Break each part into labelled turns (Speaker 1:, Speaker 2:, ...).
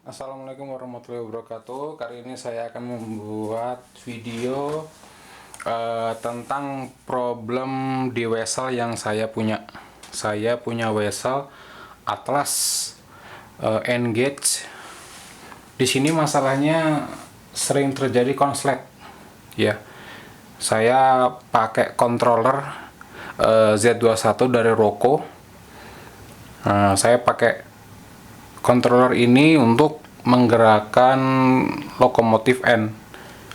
Speaker 1: Assalamualaikum warahmatullahi wabarakatuh. Kali ini saya akan membuat video tentang problem di wesel yang saya punya. Saya punya wesel Atlas Engage. Di sini masalahnya sering terjadi konslet, ya. Saya pakai controller Z21 dari Roku. Saya pakai controller ini untuk menggerakkan lokomotif N,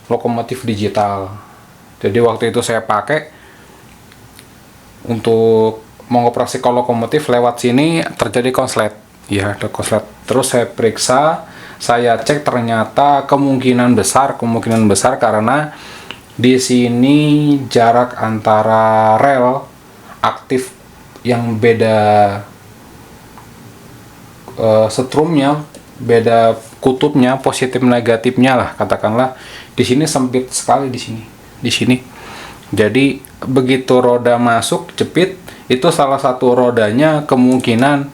Speaker 1: lokomotif digital. Jadi waktu itu saya pakai untuk mengoperasikan lokomotif, lewat sini terjadi konslet, ya, ada konslet. Terus saya periksa, saya cek, ternyata kemungkinan besar karena di sini jarak antara rel aktif yang beda setrumnya, beda kutubnya, positif negatifnya lah, katakanlah di sini sempit sekali, di sini. Jadi begitu roda masuk jepit, itu salah satu rodanya kemungkinan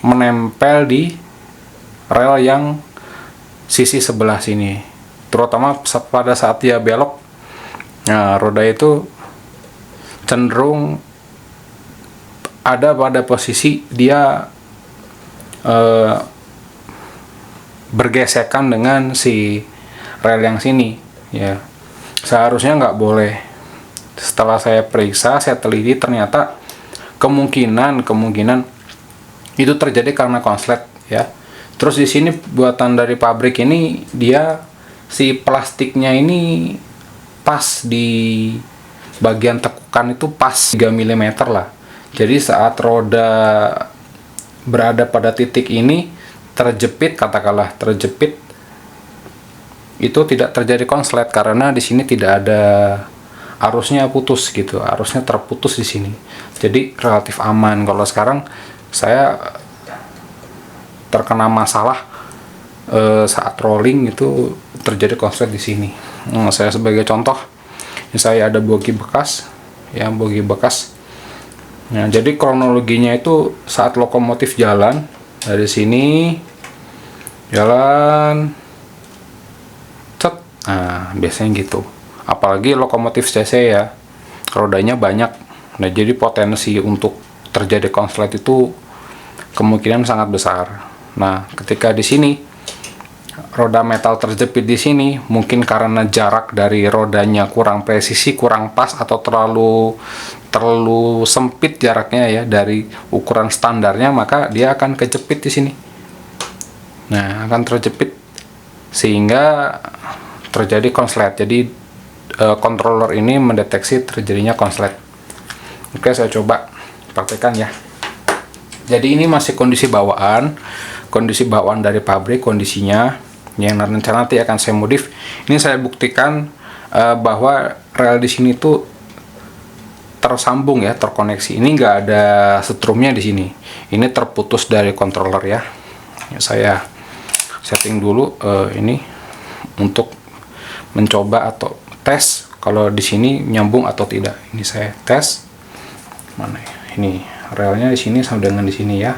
Speaker 1: menempel di rel yang sisi sebelah sini, terutama pada saat dia belok. Nah, roda itu cenderung ada pada posisi dia bergesekan dengan si rel yang sini, ya. Seharusnya nggak boleh. Setelah saya periksa, saya teliti, ternyata kemungkinan itu terjadi karena konslet, ya. Terus di sini buatan dari pabrik ini, dia si plastiknya ini pas di bagian tekukan itu pas 3 mm lah. Jadi saat roda berada pada titik ini terjepit, katakanlah terjepit, itu tidak terjadi konslet karena di sini tidak ada arusnya putus gitu, arusnya terputus di sini. Jadi relatif aman. Kalau sekarang saya terkena masalah saat rolling itu terjadi konslet di sini. Saya sebagai contoh, saya ada bogi bekas, ya, bogi bekas. Nah, jadi kronologinya itu saat lokomotif jalan dari sini, jalan, cet. Nah, biasanya gitu. Apalagi lokomotif CC, ya, rodanya banyak. Nah, jadi potensi untuk terjadi konslet itu kemungkinan sangat besar. Nah, ketika di sini roda metal terjepit di sini, mungkin karena jarak dari rodanya kurang presisi, kurang pas, atau terlalu sempit jaraknya, ya, dari ukuran standarnya, maka dia akan kejepit di sini. Nah, akan terjepit sehingga terjadi konslet. Jadi controller ini mendeteksi terjadinya konslet. Oke, saya coba praktekkan, ya. Jadi ini masih kondisi bawaan dari pabrik kondisinya, yang nanti akan saya modif. Ini saya buktikan bahwa rel di sini tuh tersambung, ya, terkoneksi. Ini nggak ada setrumnya di sini. Ini terputus dari controller, ya. Saya setting dulu ini untuk mencoba atau tes kalau di sini nyambung atau tidak. Ini saya tes. Mana ya? Ini relnya di sini sama dengan di sini, ya.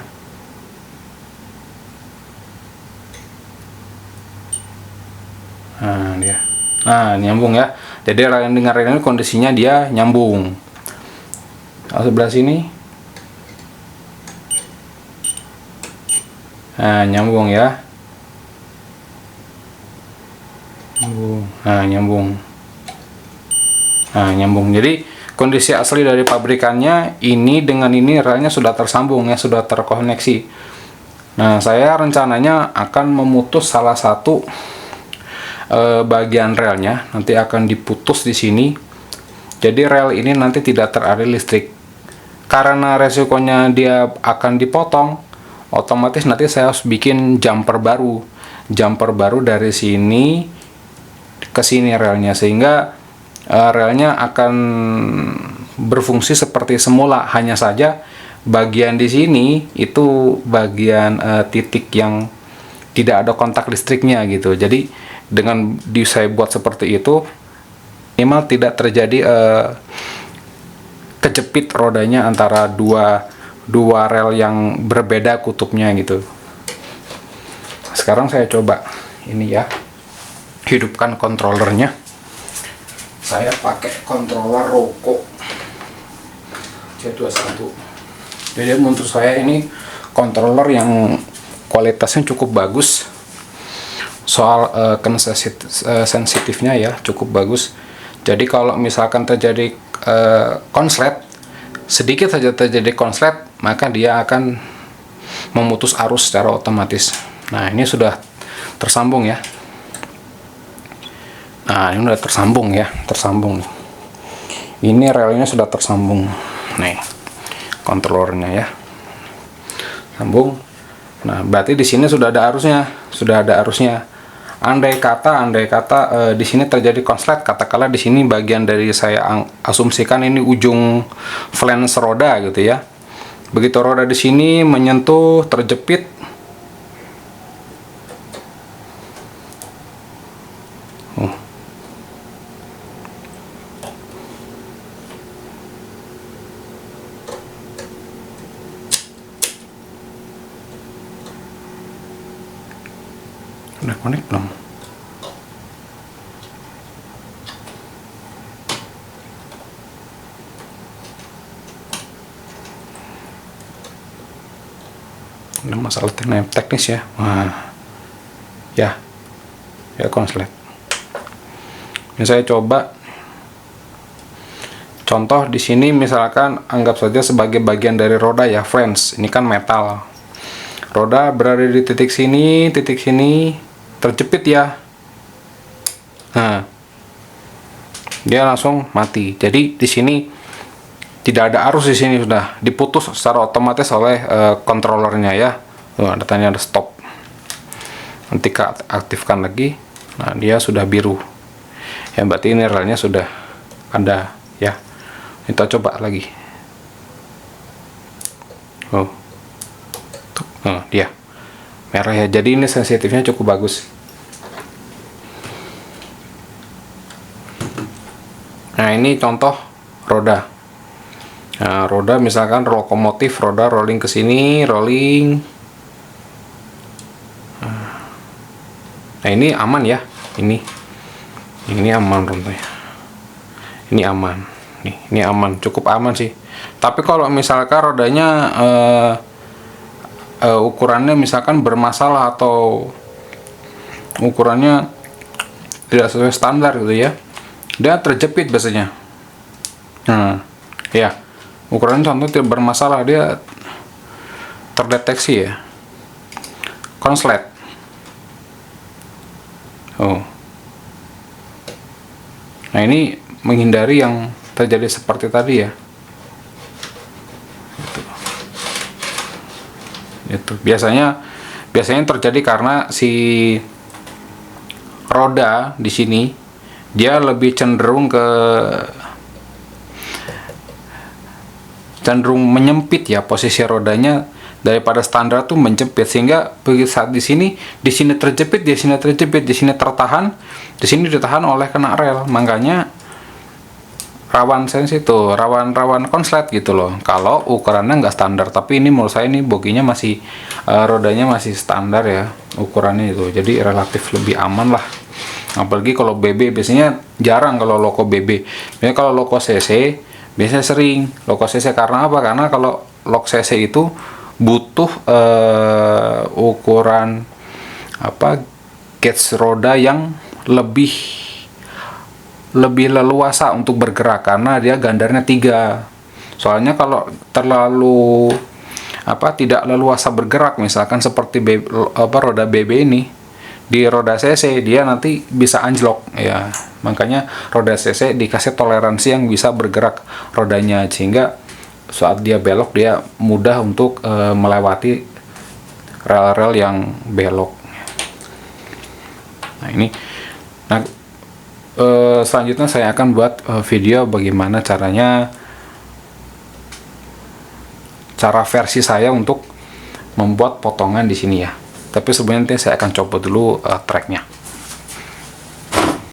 Speaker 1: Nah, dia. Nah, nyambung, ya. Jadi rel dengan rel ini kondisinya dia nyambung. Kalau sebelah sini, nah, nyambung, ya. Nyambung. Nah, nyambung. Jadi kondisi asli dari pabrikannya ini dengan ini relnya sudah tersambung, ya, sudah terkoneksi. Nah, saya rencananya akan memutus salah satu bagian relnya, nanti akan diputus di sini. Jadi rel ini nanti tidak teraliri listrik. Karena resikonya dia akan dipotong, otomatis nanti saya harus bikin jumper baru dari sini ke sini relnya, sehingga relnya akan berfungsi seperti semula. Hanya saja bagian di sini itu bagian titik yang tidak ada kontak listriknya gitu. Jadi dengan saya buat seperti itu, minimal tidak terjadi kejepit rodanya antara dua rel yang berbeda kutubnya gitu. Sekarang saya coba ini ya, hidupkan kontrolernya. Saya pakai controller Roku C21. Jadi menurut saya ini controller yang kualitasnya cukup bagus. Soal sensitifnya ya cukup bagus. Jadi kalau misalkan terjadi konslet, sedikit saja terjadi konslet, maka dia akan memutus arus secara otomatis. Nah, ini sudah tersambung ya. Nah, ini udah tersambung ya, tersambung. Ini relnya sudah tersambung. Nih, kontrolernya ya. Sambung. Nah, berarti di sini sudah ada arusnya, Andai kata di sini terjadi konslet, katakanlah di sini bagian dari saya asumsikan ini ujung flange roda gitu ya. Begitu roda di sini menyentuh, terjepit, udah connect belum? Ada masalah teknis ya. Nah, ya konslet. Ini saya coba contoh di sini, misalkan anggap saja sebagai bagian dari roda ya, flange. Ini kan metal. Roda berada di titik sini, terjepit ya. Nah, dia langsung mati. Jadi di sini tidak ada arus, di sini sudah diputus secara otomatis oleh controllernya ya. Ada tanda ada stop. Nanti aktifkan lagi. Nah, dia sudah biru. Ya, berarti ini relnya sudah ada ya. Kita coba lagi. Dia merah ya. Jadi ini sensitifnya cukup bagus. Nah, ini contoh roda. Nah, roda misalkan lokomotif, roda rolling ke sini, rolling. Nah, ini aman ya. Ini aman rodanya. Ini aman. Ini aman, cukup aman sih. Tapi kalau misalkan rodanya ukurannya misalkan bermasalah atau ukurannya tidak sesuai standar gitu ya, dia terjepit biasanya. Nah, ya. Ukuran contoh tidak bermasalah, dia terdeteksi ya, konslet. Nah, ini menghindari yang terjadi seperti tadi ya. Itu biasanya terjadi karena si roda di sini dia lebih cenderung menyempit ya, posisi rodanya daripada standar tuh menjepit, sehingga begitu saat di sini terjepit, di sini tertahan, di sini ditahan oleh kena rel, makanya rawan rawan konslet gitu loh kalau ukurannya nggak standar. Tapi ini menurut saya ini boginya masih rodanya masih standar ya ukurannya itu, jadi relatif lebih aman lah. Apalagi kalau BB biasanya jarang kalau loko BB. Biasanya kalau loko CC biasanya sering loko CC. Karena apa? Karena kalau lok CC itu butuh ukuran gauge roda yang lebih leluasa untuk bergerak, karena dia gandarnya 3. Soalnya kalau terlalu tidak leluasa bergerak, misalkan seperti roda BB ini, di roda CC dia nanti bisa anjlok ya. Makanya roda CC dikasih toleransi yang bisa bergerak rodanya, sehingga saat dia belok dia mudah untuk melewati rel-rel yang belok. Nah, ini selanjutnya saya akan buat video bagaimana cara versi saya untuk membuat potongan di sini ya. Tapi sebenarnya saya akan coba dulu tracknya.